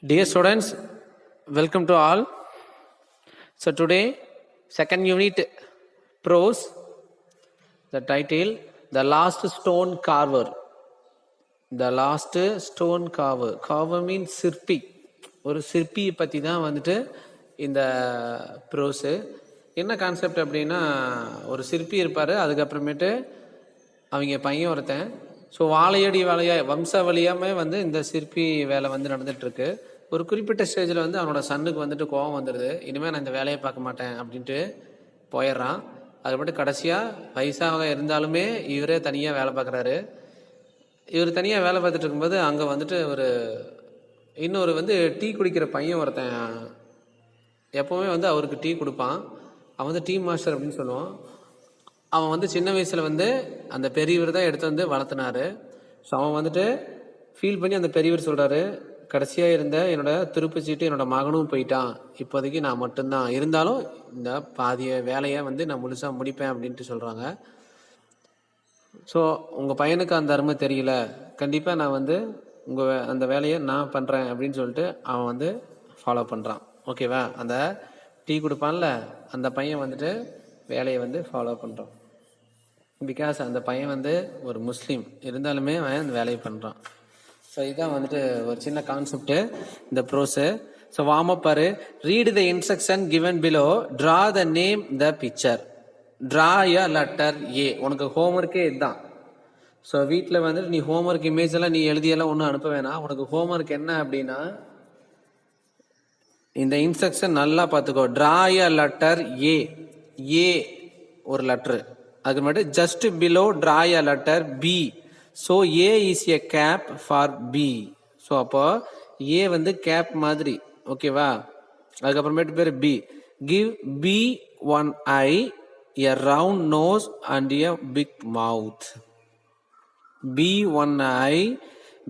Dear students, welcome to all. So today, second unit prose, the title, The Last Stone Carver. The Last Stone Carver. Carver means சிற்பி. ஒரு சிற்பியை பற்றி தான் வந்துட்டு இந்த prose. என்ன concept அப்படின்னா, ஒரு சிற்பி இருப்பார், அதுக்கப்புறமேட்டு அவங்க பையன் ஒருத்தன். ஸோ வாழையடி வாழையாக வம்சாவளியாமே வந்து இந்த சிற்பி வேலை வந்து நடந்துகிட்ருக்கு. ஒரு குறிப்பிட்ட ஸ்டேஜில் வந்து அவனோட சன்னுக்கு வந்துட்டு கோபம் வந்துடுது, இனிமேல் நான் இந்த வேலையை பார்க்க மாட்டேன் அப்படின்ட்டு போயிடுறான். அதுக்கப்புறம் கடைசியாக வயசாக இருந்தாலுமே இவரே தனியாக வேலை பார்க்குறாரு. இவர் தனியாக வேலை பார்த்துட்டு இருக்கும்போது அங்கே வந்துட்டு இன்னொரு வந்து டீ குடிக்கிற பையன் ஒருத்தன் எப்போவுமே வந்து அவருக்கு டீ கொடுப்பான். அவன் வந்து டீ மாஸ்டர் அப்படின்னு சொல்லுவான். அவன் வந்து சின்ன வயசில் வந்து அந்த பெரியவர் தான் எடுத்து வந்து வளர்த்தினாரு. ஸோ அவன் வந்துட்டு ஃபீல் பண்ணி அந்த பெரியவர் சொல்கிறாரு, கடைசியாக இருந்த என்னோட திருப்பச்சீட்டு என்னோட மகனும் போயிட்டான், இப்போதைக்கு நான் மட்டும்தான், இருந்தாலும் இந்த பாதிய வேலையை வந்து நான் முழுசாக முடிப்பேன் அப்படின்ட்டு சொல்கிறாங்க. ஸோ உங்கள் பையனுக்கு அந்த அருமை தெரியல, கண்டிப்பாக நான் வந்து அந்த வேலையை நான் பண்ணுறேன் அப்படின்னு சொல்லிட்டு அவன் வந்து ஃபாலோ பண்ணுறான். ஓகேவா? அந்த டீ கொடுப்பான்ல அந்த பையன் வந்துட்டு வேலையை வந்து ஃபாலோ பண்ணுறான். பிகாஸ் அந்த பையன் வந்து ஒரு முஸ்லீம், இருந்தாலுமே அவன் அந்த வேலையை பண்ணுறான். ஸோ இதுதான் வந்துட்டு ஒரு சின்ன கான்செப்டு இந்த ப்ரோஸு. ஸோ வார்ம் அப் பாரு. Read the instruction given below, draw the name the picture, draw a letter A. உனக்கு ஹோம்ஒர்க்கே இதுதான். ஸோ வீட்டில் வந்துட்டு நீ ஹோம்ஒர்க் இமேஜ் எல்லாம் நீ எழுதியெல்லாம் ஒன்றும் அனுப்ப வேணாம். உனக்கு ஹோம்ஒர்க் என்ன அப்படின்னா, இந்த இன்ஸ்ட்ரக்ஷன் நல்லா பார்த்துக்கோ. ட்ரா எ லெட்டர் ஏ, ஏ ஒரு லெட்ரு. அதுக்கு மட்டும் just below draw a letter B. So A is a cap for B. So அப்போ ஏ வந்து கேப் மாதிரி. ஓகேவா? அதுக்கப்புறமேட்டு பேர் B. Give B one eye, a round nose and a big mouth. B one eye,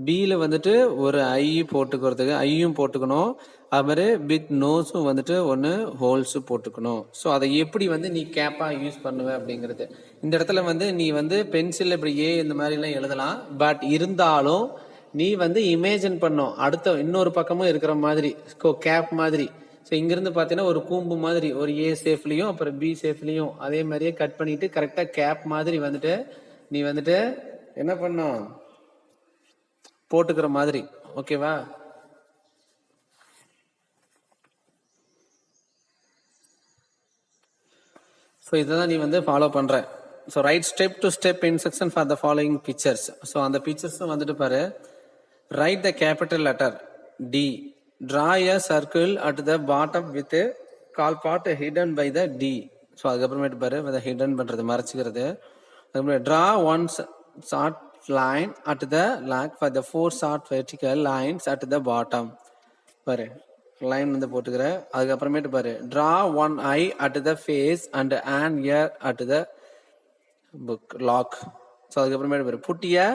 பியில் வந்துட்டு ஒரு ஐ போட்டுக்கிறதுக்கு ஐயும் போட்டுக்கணும், அது மாதிரி பிக் நோஸும் வந்துட்டு ஒன்று ஹோல்ஸும் போட்டுக்கணும். ஸோ அதை எப்படி வந்து நீ கேப்பாக யூஸ் பண்ணுவ அப்படிங்கிறது. இந்த இடத்துல வந்து நீ வந்து பென்சில் இப்படி ஏ இந்த மாதிரிலாம் எழுதலாம். பட் இருந்தாலும் நீ வந்து இமேஜின் பண்ணும் அடுத்த இன்னொரு பக்கமும் இருக்கிற மாதிரி கேப் மாதிரி. ஸோ இங்கிருந்து பார்த்தீங்கன்னா ஒரு கூம்பு மாதிரி ஒரு ஏ சேஃப்லையும் அப்புறம் பி சேஃப்லையும் அதே மாதிரியே கட் பண்ணிட்டு கரெக்டாக கேப் மாதிரி வந்துட்டு நீ வந்துட்டு என்ன பண்ணும் போட்டுக்கிற மாதிரி. ஓகேவா? ஸோ இதை தான் நீ வந்து ஃபாலோ பண்ணுற. So write step to step instruction for the following pictures. So அந்த பிக்சர்ஸும் வந்துட்டு பாரு. Write the capital letter T, draw a circle at the bottom with கால் part hidden by the T. So அதுக்கப்புறமேட்டு பாரு அதை ஹிடன் பண்ணுறது, மறைச்சிக்கிறது. அதுக்கப்புறம் draw one short line at the lag for the four short vertical lines at the bottom. பாரு line வந்து போட்டுக்கிற. அதுக்கப்புறமேட்டு பாரு draw one eye at the face and an ear at the book lock. So அதுக்கப்புறமேட்டு பாரு put a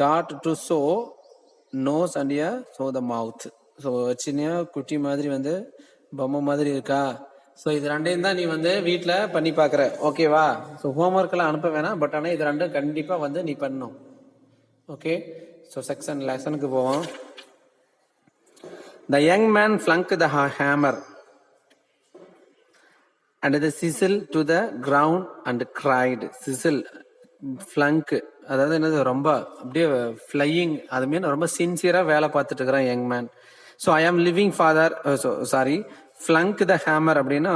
dot to show nose and a show the mouth. So சின்ன குட்டி மாதிரி வந்து பொம்மை மாதிரி இருக்கா. ஸோ இது ரெண்டையும் தான் நீ வந்து வீட்டில் பண்ணி பார்க்குற. ஓகேவா? ஸோ ஹோம்ஒர்க்கெல்லாம் அனுப்ப வேணாம், பட் ஆனால் இது ரெண்டும் கண்டிப்பாக வந்து நீ பண்ணணும். ஓகே? ஸோ லெசனுக்கு போவோம். The young man flung the hammer and the chisel to the ground and cried. Chisel, flunk, அதாவது என்னது ரொம்ப அப்படியே ஃப்ளையிங், அது மீன் ரொம்ப சின்சியராக வேலை பார்த்துட்டு இருக்கிறான் young man. So I am leaving father, flung the hammer அப்படின்னா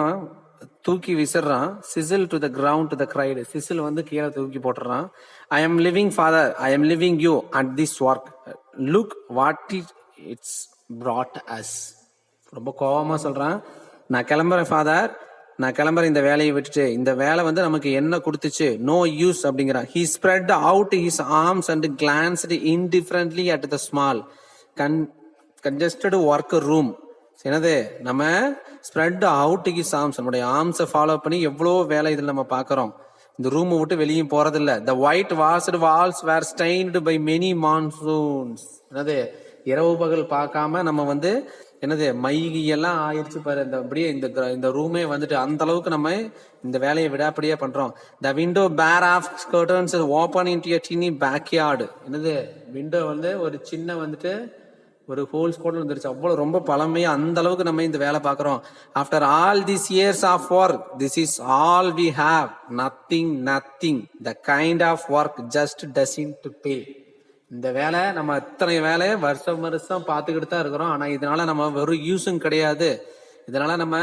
தூக்கி விசிறான். Chisel to the ground to the கிரைடு, சிசில் வந்து கீழே தூக்கி போட்டுறான். ஐ am leaving father, I am living you at this work, look what it's brought us. ரொம்ப கோபமாக சொல்கிறான். நான் கிளம்புறேன் ஃபாதர், நான் கிளம்புறேன் இந்த வேலையை விட்டுட்டு, இந்த வேலை வந்து நமக்கு என்ன கொடுத்துச்சு, நோ யூஸ் அப்படிங்கிறான். he spread out his arms and glanced indifferently at the small congested work room. என்னது நம்ம ஸ்ப்ரெட் அவுட் ஹிஸ் ஆர்ம்ஸ், நம்முடைய ஆர்ம்ஸை ஃபாலோ பண்ணி எவ்வளோ வேலை இதில் நம்ம பார்க்குறோம். இந்த ரூமை விட்டு வெளியும் போகிறதில்ல. The white washed walls were stained by many monsoons. என்னது இரவு பகல் பார்க்காம நம்ம வந்து என்னது மைகியெல்லாம் ஆயிடுச்சு பாரு. இந்த அப்படியே இந்த ரூமே வந்துட்டு அந்த அளவுக்கு நம்ம இந்த வேலையை விடாப்படியா பண்றோம். The window bare of curtains open into a tiny backyard. என்னது விண்டோ வந்து ஒரு சின்ன வந்துட்டு ஒரு ஹோல்ஸ் கூட வந்துருச்சு. அவ்வளோ ரொம்ப பழமையா அந்த அளவுக்கு நம்ம இந்த வேலை பார்க்குறோம். After all this years of work, this is all we have, nothing the kind of work just doesn't pay. இந்த வேலை நம்ம இத்தனை வேலையை வருஷம் பார்த்துக்கிட்டு தான் இருக்கிறோம். ஆனால் இதனால நம்ம வெறும் யூஸும் கிடையாது. இதனால நம்ம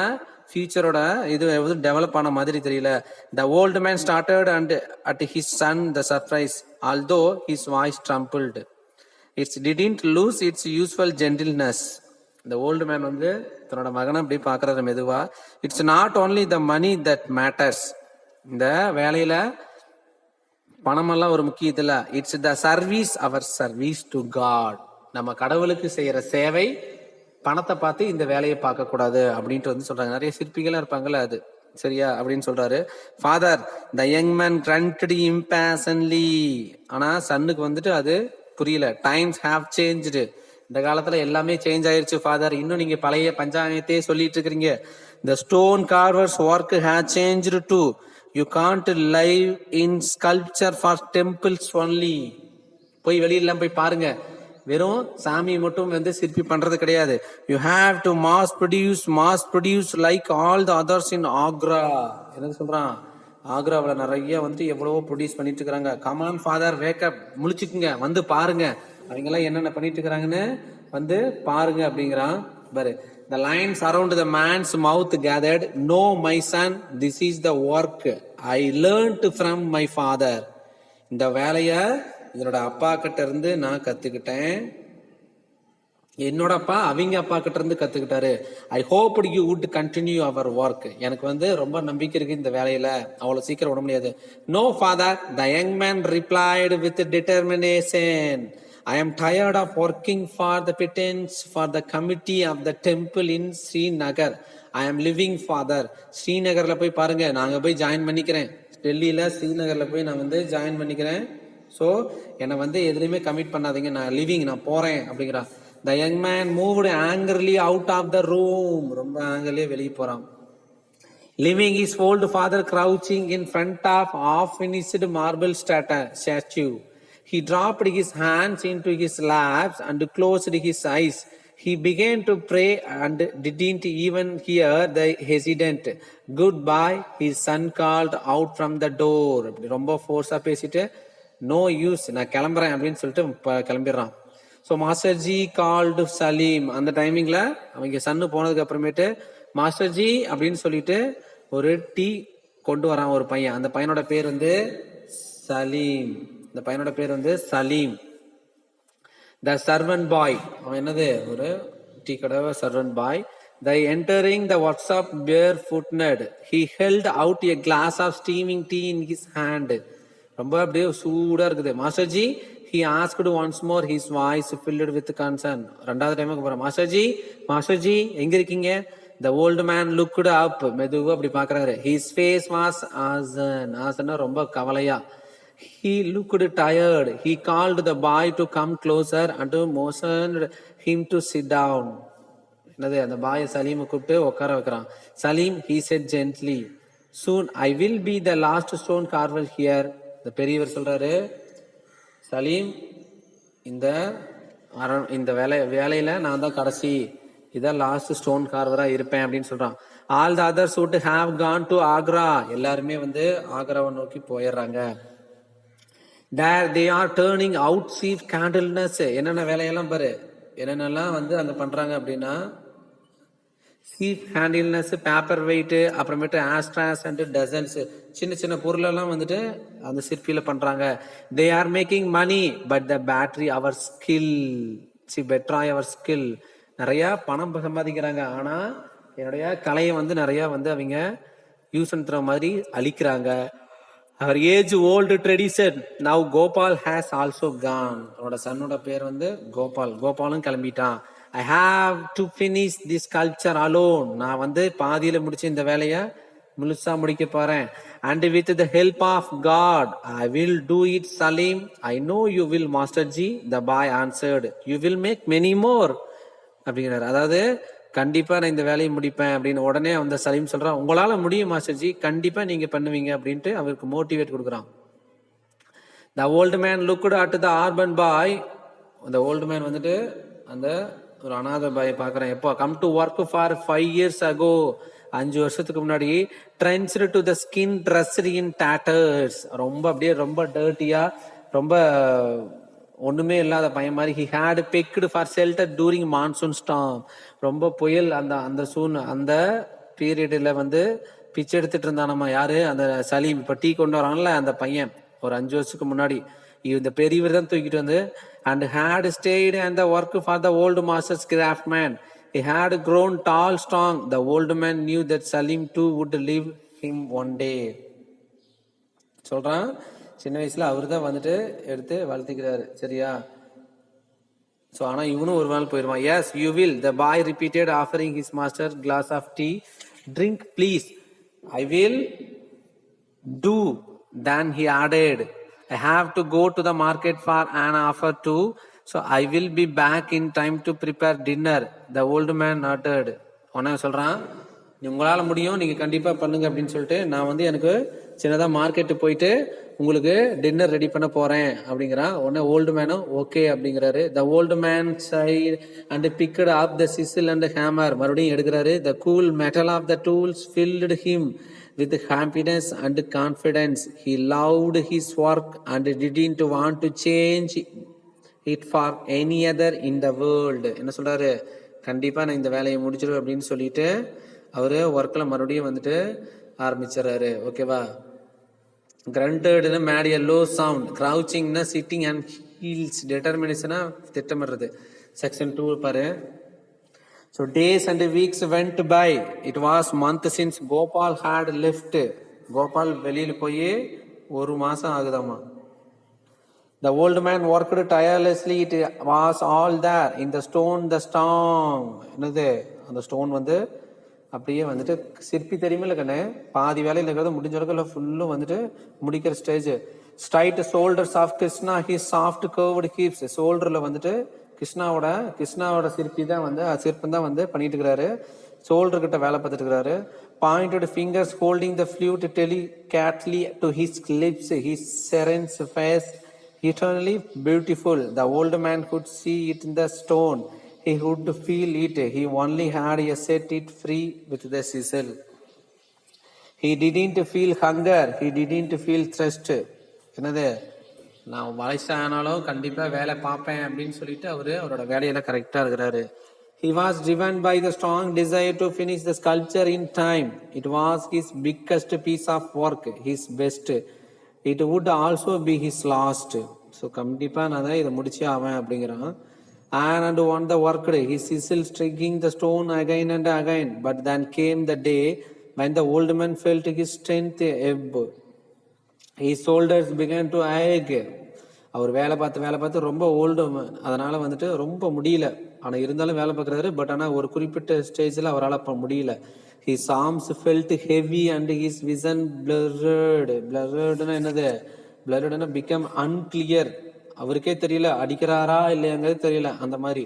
ஃபியூச்சரோட இது டெவலப் ஆன மாதிரி தெரியல. The old man started and at his son the surprise although his voice trembled. It's didn't lose its usual gentleness. இந்த ஓல்டு மேன் வந்து தன்னோட மகனை அப்படி பார்க்கறாரு மெதுவா. It's not only the money that matters. இந்த வேலையில பணமெல்லாம் ஒரு முக்கியம் இல்ல. இட்ஸ் த சர்வீஸ், அவர் சர்வீஸ் டு காட். நம்ம கடவுளுக்கு செய்யற சேவை. பணத்தை பார்த்து இந்த வேலையை பார்க்க கூடாது அப்படின்ட்டு வந்து சொல்றாங்க. நிறைய சிற்பிகளா இருப்பாங்கல்ல, அது சரியா அப்படின்னு சொல்றாரு. Father the young man grunted impatiently. ஆனா சன்னுக்கு வந்துட்டு அது புரியல. Times have changed. இந்த காலத்துல எல்லாமே சேஞ்ச் ஆயிருச்சு ஃபாதர். இன்னும் நீங்க பழைய பஞ்சாயத்தையே சொல்லிட்டு இருக்கிறீங்க. The stone carvers work has changed too. You can't live in sculpture for temples only. போய் வெளியில போய் பாருங்க, வெறும் சாமி மட்டும் வந்து சிற்பி பண்றது கிடையாது. You have to mass produce like all the others இன் ஆக்ரா. என்ன சொல்றான், ஆக்ராவில் நிறைய வந்துட்டு எவ்வளவோ ப்ரொடியூஸ் பண்ணிட்டு இருக்கிறாங்க. கமான் ஃபாதர் வேக்கப், முழிச்சுக்குங்க, வந்து பாருங்க அவங்க எல்லாம் என்னென்ன பண்ணிட்டு இருக்கிறாங்கன்னு வந்து பாருங்க அப்படிங்கிறான் பாரு. The lines around the man's mouth gathered. No, my son, this is the work I learned from my father. இந்த வேலைய என்னோட அப்பா கிட்ட இருந்து நான் கத்துக்கிட்டேன். என்னோட அப்பா அவங்க அப்பா கிட்ட இருந்து கத்துக்கிட்டாரு. I hope you would continue our work. எனக்கு வந்து ரொம்ப நம்பிக்கை இருக்கு இந்த வேலையில, அவ்வளவு சீக்கிரம் விட முடியாது. No father, the young man replied with determination. I am tired of working for the pittance for the committee of the temple in Srinagar. I am living father. ஸ்ரீநகர்ல போய் பாருங்க, நாங்க போய் ஜாயின் பண்ணிக்கிறேன். டெல்லியில ஸ்ரீநகர்ல போய் நான் வந்து ஜாயின் பண்ணிக்கிறேன். ஸோ என்னை வந்து எதுலையுமே கமிட் பண்ணாதீங்க, நான் லிவிங், நான் போறேன் அப்படிங்கிறான். The young man moved angrily out of the room. ரொம்ப ஆங்கிலே வெளியே போறான். Leaving his old father crouching in front of half-finished marble statue. He dropped his hands into his laps and closed his eyes. He began to pray and didn't even hear the hesitant goodbye his son called out from the door. ரொம்ப ஃபோர்ஸா பேசிட்டு no use, நான் கிளம்புறேன் அப்படின்னு சொல்லிட்டு கிளம்பிடுறான். So master ji called Salim. அந்த டைமிங்ல அவங்க சன்னு போனதுக்கு அப்புறமேட்டு மாஸ்டர்ஜி அப்படின்னு சொல்லிட்டு ஒரு டீ கொண்டு வரான் ஒரு பையன். அந்த பையனோட பேர் வந்து சலீம். இந்த பையனோட பேர் வந்து சலீம். த சர்வன்ட் பாய், அவன் என்னது ஒரு டீ கடை servant boy. The entering the வாட்ஸ்அப் பேர் ஃபுட்னட். He held out a glass of steaming tea in his hand. ரொம்ப அப்படியே சூடா இருக்குது. மாஸ்டர்ஜி, he asked once more, his voice filled with concern. ரெண்டாவது டைமுக்கு போறேன். மாஸ்டர்ஜி எங்க இருக்கீங்க? The old man looked up. மெதுவா அப்படி பாக்குறாரு. His face was ஆசன் ரொம்ப கவலையா. He looked tired. He called the boy to come closer and motioned him to sit down. என்னது, அந்த பாய் சலீமை கூப்பிட்டு உட்கார வைக்கிறான். Salim, he said gently, soon I will be the last stone carver here. இந்த பெரியவர் சொல்றாரு, சலீம், இந்த வேலையில நான் தான் கடைசி, இதான் லாஸ்ட் ஸ்டோன் கார்வரா இருப்பேன் அப்படின்னு சொல்றான். All the others would have gone to Agra. எல்லாருமே வந்து ஆக்ராவை நோக்கி போயிடுறாங்க. There they are turning out cheap கேண்டில்னஸ். என்னென்ன வேலையெல்லாம் பாரு, என்னென்னலாம் வந்து அங்க பண்றாங்க அப்படின்னா, சீப் ஹேண்டில்னஸ், பேப்பர் வெயிட், அப்புறமேட்டு ஆஸ்ட்ராஸ் அண்ட் டசன்ஸ், சின்ன சின்ன பொருளெல்லாம் வந்துட்டு அந்த சிற்பியில பண்றாங்க. They are making money but the betray our skill. Betray our skill. நிறைய பணம் சம்பாதிக்கிறாங்க, ஆனா என்னுடைய கலையை வந்து நிறைய வந்து அவங்க யூஸ் பண்ற மாதிரி அழிக்கிறாங்க. Our age old tradition now Gopal has also gone. அவனோட சன்னோட பேர் வந்து கோபால். கோபாலும் கிளம்பிட்டான். I have to finish this sculpture alone. நான் வந்து பாதியில முடிச்ச இந்த வேலையை முழுசா முடிக்க போறேன். And with the help of God, I will do it, Salim. I know you will, Master Ji. The boy answered. You will make many more. அப்படிங்கிறார். அதாவது கண்டிப்பா நான் இந்த வேலையை முடிப்பேன் அப்படின்னு உடனே அந்த சலீம் சொல்றான், உங்களால முடியும் மாஸ்டர் ஜி, கண்டிப்பா நீங்க பண்ணுவீங்க அப்படின்ட்டு அவருக்கு மோட்டிவேட் கொடுக்குறான். The old man looked at the urban boy. அந்த ஓல்டு மேன் வந்துட்டு அந்த ஒரு அனாதை பாயை பார்க்குறேன். எப்போ come to work for 5 years ago, 5 வருஷத்துக்கு முன்னாடி, drenched to the skin, dressed in tatters, ரொம்ப அப்படியே ரொம்ப டர்ட்டியா, ரொம்ப ஒண்ணுமே இல்லாத பையன் மாதிரி. He had picked for shelter during monsoon storm, ரொம்ப புயல் அந்த அந்த அந்த பீரியட்ல வந்து பிச்சை எடுத்துட்டு இருந்தானம்மா. யாரு? அந்த சலீம். இப்ப டீ கொண்டு வரான்ல அந்த பையன், ஒரு 5 வருஷத்துக்கு முன்னாடி இந்த பெரியவர் தான் தூக்கிட்டு வந்து. And had stayed and the work for the old master's craftsman. He had grown tall, strong. The old man knew that Salim too would leave him one day. சொல்றான், சின்ன வயசுல அவரு தான் வந்துட்டு எடுத்து வளர்த்துக்கிறாரு, சரியா? ஸோ ஆனால் இவனும் ஒரு நாள் போயிடுவான். Yes you will, the boy repeated, offering his master glass of tea. Drink please. I will too. Then he added, I have to go to the market for an offer too, so I will be back in time to prepare dinner. The old man nodded. உடனே சொல்றான், உங்களால முடியும், நீங்க கண்டிப்பா பண்ணுங்க அப்படின்னு சொல்லிட்டு, நான் வந்து எனக்கு சின்னதா மார்க்கெட்டு போயிட்டு உங்களுக்கு டின்னர் ரெடி பண்ண போறேன் அப்படிங்கிறான். உடனே ஓல்டு மேனும் ஓகே அப்படிங்கிறாரு. The old man sighed and picked up the chisel and hammer, மறுபடியும் எடுக்கிறாரு. The cool metal of the tools filled him with happiness and confidence. He loved his work and didn't want to change it for any other in the world. என்ன சொல்றாரு? கண்டிப்பா நான் இந்த வேலையை முடிச்சிடுவேன் அப்படின்னு சொல்லிட்டு அவரு ஒர்க்ல மறுபடியும் வந்துட்டு ஆரம்பிச்சிடறாரு. ஓகேவா? கிரண்டட்னா மேட் எ லோ சவுண்ட், கிரவுச்சிங்னா சிட்டிங் அண்ட் ஹீல்ஸ், டிட்டர்மினேஷனா திட்டமிடுறது. செக்ஷன் 2 பாரு. So days and weeks went by. It was month since Gopal had left. Gopal வெளியில போய் ஒரு மாசம் ஆகுதாமா. The old man worked tirelessly. It was all there in the stone, the strong. என்னது? அந்த stone வந்து அப்படியே வந்துட்டு சிற்பி தெரியுமில்ல கண்ணே, பாதி வேலையில் இருக்கிறத முடிஞ்ச அளவுக்கு ஃபுல்லும் வந்துட்டு முடிக்கிற stage. Straight shoulders of Krishna, his soft curved hips. ஷோல்டர்ல வந்துட்டு கிருஷ்ணாவோட சிற்பி தான் வந்து சிற்பம் தான் வந்து பண்ணிட்டு இருக்கிறாரு. ஷோல்டர் கிட்ட வேலை பார்த்துட்டு இருக்கிறாரு. Pointed fingers holding the flute delicately to his lips, his serene face eternally beautiful. The old man could see it in the stone. He would feel it. He only had to set it free with the chisel. He didn't feel hunger. He didn't feel thirst. என்னது? நான் வயசானாலும் கண்டிப்பா வேலை பார்ப்பேன் அப்படின்னு சொல்லிட்டு அவரோட வேலையில கரெக்டா இருக்கிறாரு. He was driven by the strong desire to finish the sculpture in time. It was his biggest piece of work, his best. It would also be his last. So கண்டிப்பா நான் தான் இதை முடிச்சே ஆவேன் அப்படிங்கிறான். And on the work day, his chisel striking the stone again and again. But then came the day when the old man felt his strength ebb. His shoulders began to ache. அவர் வேலை பார்த்து ரொம்ப old, அதனால வந்துட்டு ரொம்ப முடியல. ஆனா இருந்தாலும் வேலை பார்க்கறாரு. பட் ஆனா ஒரு குறிப்பிட்ட ஸ்டேஜ்ல அவரால் முடியல. His arms felt heavy and his vision blurred. Blurredனா என்னது? Blurredனா become unclear. அவருக்கே தெரியல அடிக்கிறாரா இல்லையாங்கிறது தெரியல. அந்த மாதிரி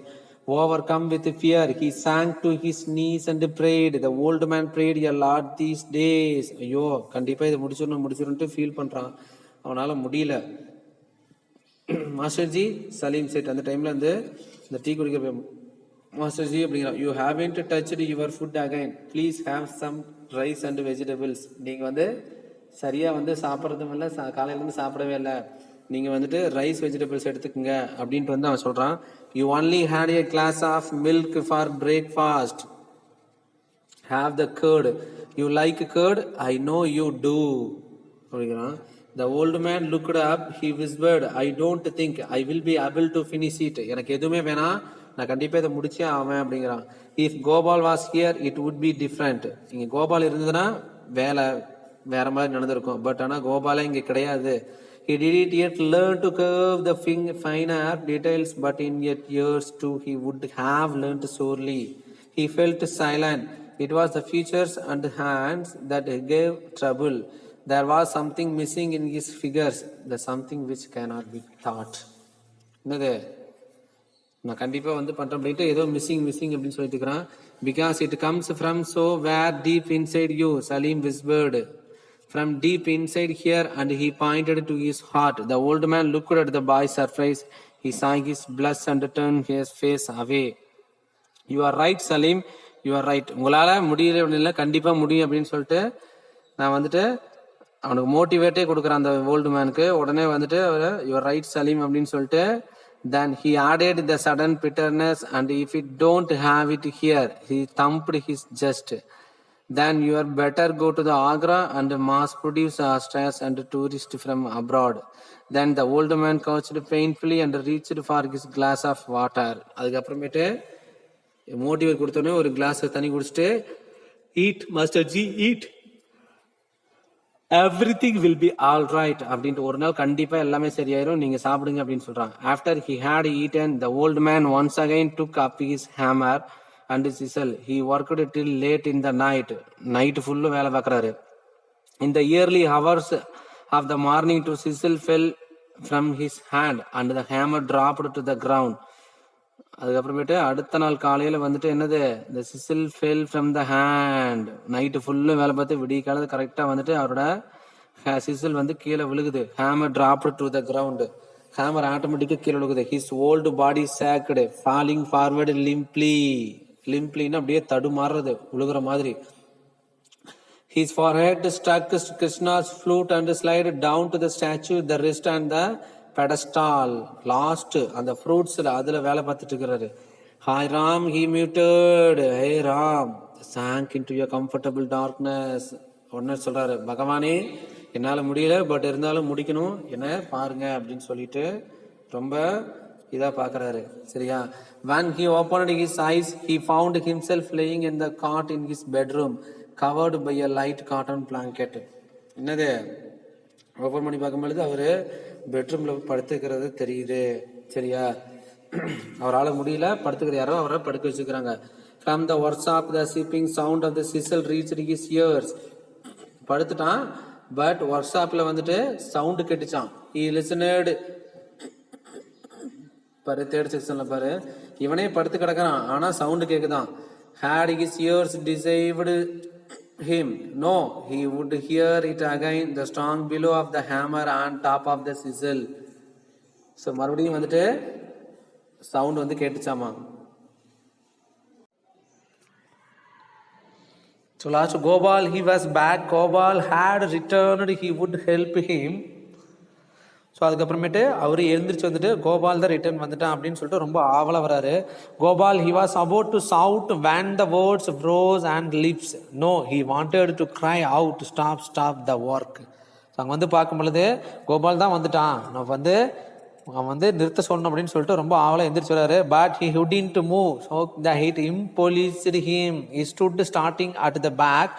overcome with fear, he sank to his knees and prayed. The old man prayed a lot these days. ஐயோ கண்டிப்பா இதை முடிச்சிடணும்ட்டு ஃபீல் பண்றான். அவனால முடியல. மாஸ்டர்ஜி, சலீம் செட் அந்த டைம்ல வந்து இந்த டீ குடிக்க, மாஸ்டர்ஜி அப்படிங்கிறான், you haven't touched your food again, please have some rice and vegetables. நீங்க வந்து சரியா வந்து சாப்பிட்றதும் இல்லை, காலையில இருந்து சாப்பிடவே இல்லை, நீங்க வந்துட்டு ரைஸ் வெஜிடபிள்ஸ் எடுத்துக்கங்க அப்படின்ட்டு வந்து அவன் சொல்றான். You only had a glass of milk for breakfast, have the curd, you like curd, I know you do அப்படிங்கிறான். The old man looked up. He whispered, I don't think I will be able to finish it. எனக்கு எதுவுமே வேணாம், நான் கண்டிப்பா இதை முடிச்சே ஆவேன் அப்படிங்கிறான். If Gopal was here, it would be different. இங்க கோபால் இருந்ததுன்னா வேலை வேற மாதிரி நடந்திருக்கும். பட் ஆனா கோபாலே இங்க கிடையாது. He didn't yet learn to curve the finer details, but in yet years too he would have learned sorely. He felt silent. It was the features and hands that gave trouble. There was something missing in his figures, the something which cannot be taught. என்னது? நான் கண்டிப்பா வந்து பண்றேன் அப்படின்ட்டு ஏதோ missing அப்படின்னு சொல்லிட்டு இருக்கிறான். Because it comes from so where deep inside you, Salim whispered. From deep inside here, and he pointed to his heart. The old man looked at the boy's surprise. He saw his blood and turned his face away. You are right Salim, you are right. உங்களால் முடியல அப்படின்னா கண்டிப்பாக முடியும் அப்படின்னு சொல்லிட்டு நான் வந்துட்டு அவனுக்கு மோட்டிவேட்டே கொடுக்குறேன் அந்த ஓல்டு மேனுக்கு. உடனே வந்துட்டு அவர் யுவர் ரைட் சலீம் அப்படின்னு சொல்லிட்டு then he added the sudden bitterness, and if you don't have it here, he thumped his chest. Then you are better go to the Agra and mass produce astras and tourists from abroad. Then the old man couched painfully and reached for his glass of water. அதுக்கப்புறமேட்டு motivate கொடுத்தோடனே ஒரு class தண்ணி குடிச்சிட்டு eat master G eat, everything will be all right அப்படின்ட்டு ஒரு நாள் கண்டிப்பா எல்லாமே சரியாயிரும், நீங்க சாப்பிடுங்க அப்படின்னு சொல்றாங்க. After he had eaten the old man once again took up his hammer and chisel. He worked till late in the night ஃபுல்லும் வேலை பார்க்கறாரு. In the early hours of the morning the chisel fell from his hand and the hammer dropped to the ground. அதுக்கப்புறமேட்டு அடுத்த நாள் காலையில வந்துட்டு என்னது, இந்த chisel fell from the hand. Night ஃபுல்லும் வேலை பார்த்து விடிய காலத்து கரெக்டா வந்துட்டு அவரோட சிசில் வந்து கீழே விழுகுது. Hammer dropped to the ground. Hammer ஆட்டோமேட்டிக்கா கீழே விழுகுது. ஹிஸ் ஓல்டு பாடி சாக்டு ஃபாலிங் ஃபார்வர்டு லிம்ப்லின்னு அப்படியே தடுமாறுறது விழுகிற மாதிரி. His forehead struck Krishna's flute and slid down to the statue, the wrist and the pedestal. Last அந்த ஃப்ரூட்ஸ்ல அதுல வேலை பார்த்துட்டு இருக்கிறாரு. Hi Ram, he muted. Hey Ram, sank into a comfortable darkness. உடனே சொல்றாரு, பகவானே என்னால முடியல, பட் இருந்தாலும் முடிக்கணும், என்ன பாருங்க அப்படின்னு சொல்லிட்டு ரொம்ப இதா பாக்குறாரு. சரியா? When he opened his eyes, he found himself laying in the cot in his bedroom, covered by a light cotton blanket. என்னது ஓப்பன் பண்ணி பார்க்கும்பொழுது அவரு பெட்ரூம்ல படுத்துக்கிறது தெரியுது. சரியா? அவரால் முடியல, படுத்துக்கிற யாரோ அவரை படுக்க வச்சுக்கிறாங்க. From the workshop, the sipping sound of the sizzle reached his ears. படுத்துட்டான், பட் ஒர்க் ஷாப்ல வந்துட்டு சவுண்டு கேட்டுச்சான். He listened. பாரு தேர்ட் செக்ஷன்ல பாரு, இவனே படுத்து கிடக்கிறான் ஆனா சவுண்டு கேக்குதான். Had his ears deceived him? No, he would hear it again, the strong blow of the hammer on top of the sizzle. So மறுபடியும் வந்துட்டு சவுண்ட் வந்து கேட்டுச்சாமா. So last Gopal, he was back. Gopal had returned. He would help him. So அதுக்கப்புறமேட்டு அவர் எழுந்திரிச்சு வந்துட்டு கோபால் தான் return வந்துட்டான் அப்படின்னு சொல்லிட்டு ரொம்ப ஆவலாக வராரு. Gopal, he was about to shout when the words rose and lips. No, he wanted to cry out, stop the work. So அங்கே வந்து பார்க்கும் பொழுது கோபால் தான் வந்துட்டான், அவன் வந்து நிறுத்த சொல்லணும் அப்படின்னு சொல்லிட்டு ரொம்ப ஆவலாக எந்திரிச்சு வராரு. But he couldn't move, so the heat impulsed him. He stood starting at the back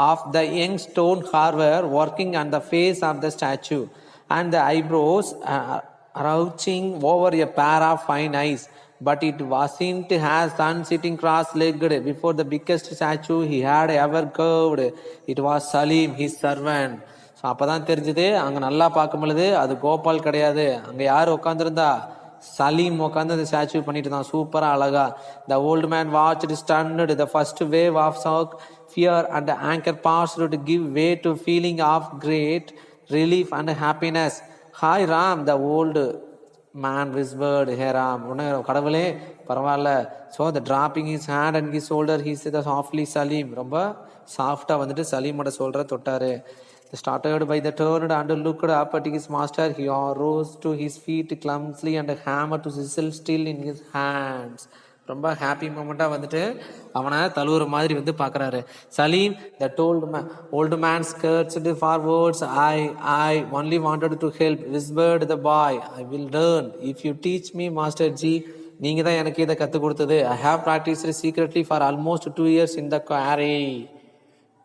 of the young stone carver, working on the face of the statue, and the eyebrows arching over a pair of fine eyes. But it wasn't as son sitting cross-legged before the biggest statue he had ever curved. It was Salim, his servant. So அப்போதான் தெரிஞ்சது, அங்கே நல்லா பார்க்கும் பொழுது அது கோபால் கிடையாது, அங்கே யார் உட்காந்துருந்தா, சலீம் உட்காந்து அந்த ஸ்டாச்சு பண்ணிட்டு தான் சூப்பராக அழகா. The old man watched stunned the first wave of shock, fear and anger passed to give way to feeling of great relief and happiness. Hi Ram, the old man whispered. Hey Ram, கடவுளே பரவாயில்ல. So the dropping his hand and his shoulder, he said softly Salim. ரொம்ப சாஃப்டா வந்துட்டு சலீமோட சொல்ற தொட்டாரு. Started by the turned and looked up at his master. He rose to his feet clumsily and a hammer to sizzle still in his hands. ரொம்ப happy மூமெண்ட்டாக வந்துட்டு அவனை தழுவுற மாதிரி வந்து பார்க்குறாரு. Salim, that old man scurried forwards. I only wanted to help, whispered the boy. I will learn if you teach me master ji. நீங்கள் தான் எனக்கு இதை கற்றுக் கொடுத்தது. I have practised secretly for almost 2 years in the quarry.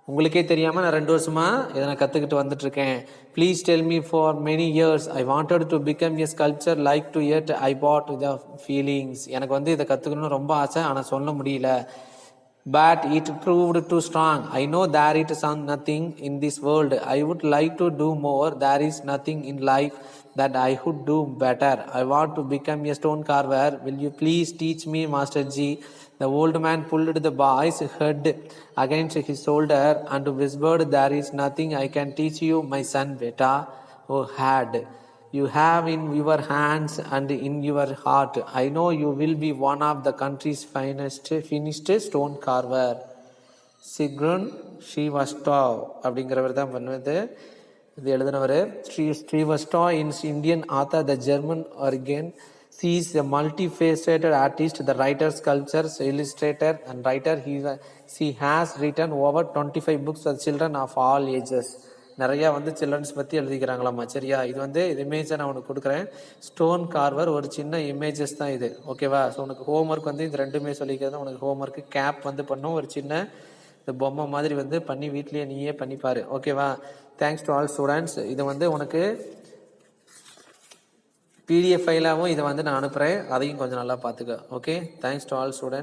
உங்களுக்கே தெரியாமல் நான் 2 வருஷமா இதை நான் கற்றுக்கிட்டு வந்துட்டு இருக்கேன். Please tell me for many years I wanted to become a sculpture like to add I but the feelings. எனக்கு வந்து இதை கற்றுக்கணும்னு ரொம்ப ஆசை, ஆனால் சொல்ல முடியல. But it proved too strong. I know there it is nothing in this world. I would like to do more. There is nothing in life that I could do better. I want to become a stone carver. Will you please teach me, Master Ji? The old man pulled the boy's head against his shoulder and whispered, there is nothing I can teach you, my son Beta. Oh, had you have in your hands and in your heart. I know you will be one of the country's finest finished stone carver. சிக்ருன் ஸ்ரீவஸ்டாவ் அப்படிங்கிறவர் தான் பண்ணுவது. இது எழுதினவர் ஸ்ரீவஸ்டாவ் இன்ஸ் Indian author, the German ஆர்கன். He is a multifaceted artist, the writer, sculptor, illustrator and writer. She has written over 25 books for children of all ages. நிறையா children's பற்றி எழுதிக்கிறாங்களாம்மா. சரியா, இது இமேஜை நான் உனக்கு கொடுக்குறேன். ஸ்டோன் கார்வர் ஒரு சின்ன இமேஜஸ் தான் இது. ஓகேவா? ஸோ உனக்கு ஹோம்ஒர்க் இது ரெண்டுமே சொல்லிக்கிறது உனக்கு ஹோம்ஒர்க்கு. கேப் பண்ணும், ஒரு சின்ன இந்த பொம்மை மாதிரி பண்ணி வீட்லேயே நீயே பண்ணிப்பாரு. ஓகேவா? Thanks to all students. இது உனக்கு PDF ஃபைலாகவும் இதை நான் அனுப்புகிறேன். அதையும் கொஞ்சம் நல்லா பார்த்துக்க. Okay, thanks to all student.